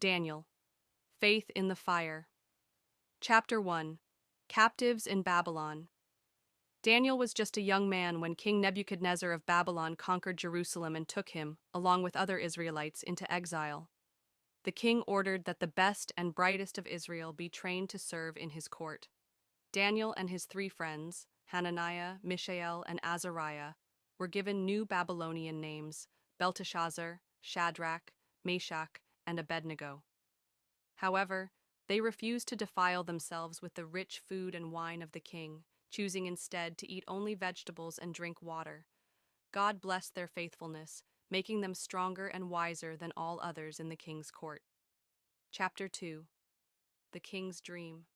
Daniel, Faith in the Fire. Chapter 1. Captives in Babylon. Daniel was just a young man when King Nebuchadnezzar of Babylon conquered Jerusalem and took him, along with other Israelites, into exile. The king ordered that the best and brightest of Israel be trained to serve in his court. Daniel and his three friends, Hananiah, Mishael, and Azariah, were given new Babylonian names: Belteshazzar, Shadrach, Meshach, and Abednego. However, they refused to defile themselves with the rich food and wine of the king, choosing instead to eat only vegetables and drink water. God blessed their faithfulness, making them stronger and wiser than all others in the king's court. Chapter 2. The King's Dream.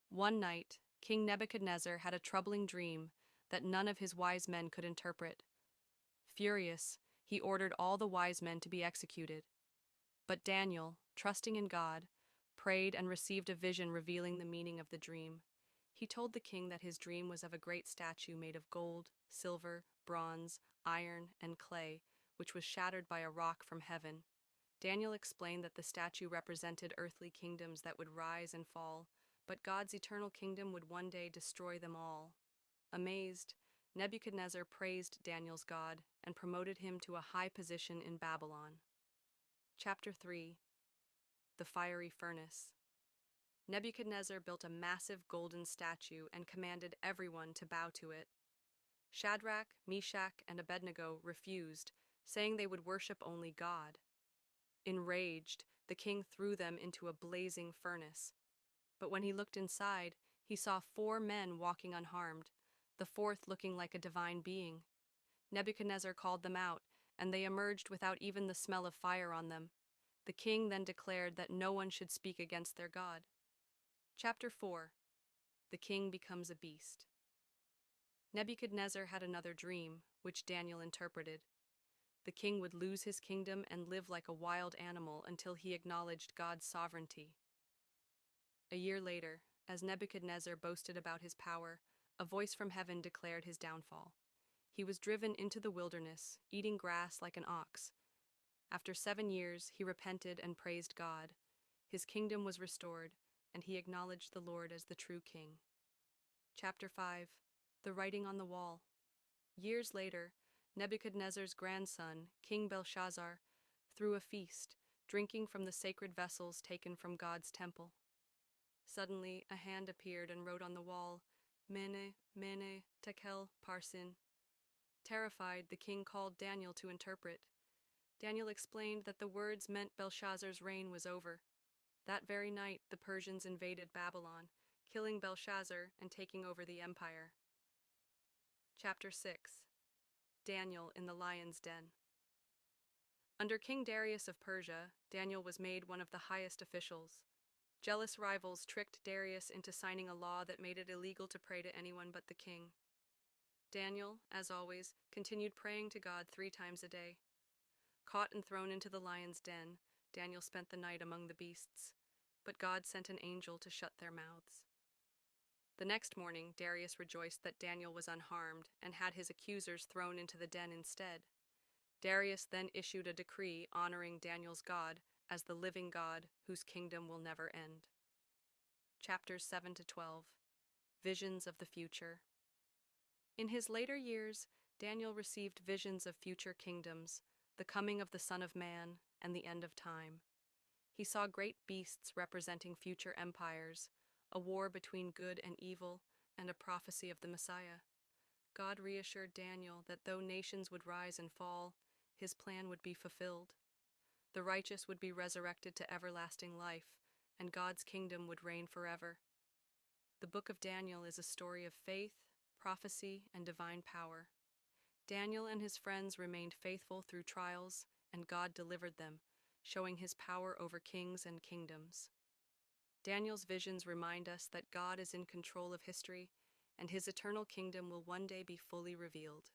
One night, King Nebuchadnezzar had a troubling dream that none of his wise men could interpret. Furious, he ordered all the wise men to be executed. But Daniel, trusting in God, prayed and received a vision revealing the meaning of the dream. He told the king that his dream was of a great statue made of gold, silver, bronze, iron, and clay, which was shattered by a rock from heaven. Daniel explained that the statue represented earthly kingdoms that would rise and fall, but God's eternal kingdom would one day destroy them all. Amazed, Nebuchadnezzar praised Daniel's God and promoted him to a high position in Babylon. Chapter 3. The Fiery Furnace. Nebuchadnezzar built a massive golden statue and commanded everyone to bow to it. Shadrach, Meshach, and Abednego refused, saying they would worship only God. Enraged, the king threw them into a blazing furnace. But when he looked inside, he saw 4 men walking unharmed, the fourth looking like a divine being. Nebuchadnezzar called them out, and they emerged without even the smell of fire on them. The king then declared that no one should speak against their God. Chapter 4. The King Becomes a Beast. Nebuchadnezzar had another dream, which Daniel interpreted. The king would lose his kingdom and live like a wild animal until he acknowledged God's sovereignty. A year later, as Nebuchadnezzar boasted about his power, a voice from heaven declared his downfall. He was driven into the wilderness, eating grass like an ox. After 7 years, he repented and praised God. His kingdom was restored, and he acknowledged the Lord as the true king. Chapter 5. The Writing on the Wall. Years later, Nebuchadnezzar's grandson, King Belshazzar, threw a feast, drinking from the sacred vessels taken from God's temple. Suddenly, a hand appeared and wrote on the wall, Mene, Mene, Tekel, Parsin. Terrified, the king called Daniel to interpret. Daniel explained that the words meant Belshazzar's reign was over. That very night, the Persians invaded Babylon, killing Belshazzar and taking over the empire. Chapter 6. Daniel in the Lion's Den. Under King Darius of Persia, Daniel was made one of the highest officials. Jealous rivals tricked Darius into signing a law that made it illegal to pray to anyone but the king. Daniel, as always, continued praying to God 3 times a day. Caught and thrown into the lion's den, Daniel spent the night among the beasts, but God sent an angel to shut their mouths. The next morning, Darius rejoiced that Daniel was unharmed and had his accusers thrown into the den instead. Darius then issued a decree honoring Daniel's God as the living God whose kingdom will never end. Chapters 7 to 12. Visions of the Future. In his later years, Daniel received visions of future kingdoms, the coming of the Son of Man, and the end of time. He saw great beasts representing future empires, a war between good and evil, and a prophecy of the Messiah. God reassured Daniel that though nations would rise and fall, his plan would be fulfilled. The righteous would be resurrected to everlasting life, and God's kingdom would reign forever. The book of Daniel is a story of faith, prophecy, and divine power. Daniel and his friends remained faithful through trials, and God delivered them, showing his power over kings and kingdoms. Daniel's visions remind us that God is in control of history, and his eternal kingdom will one day be fully revealed.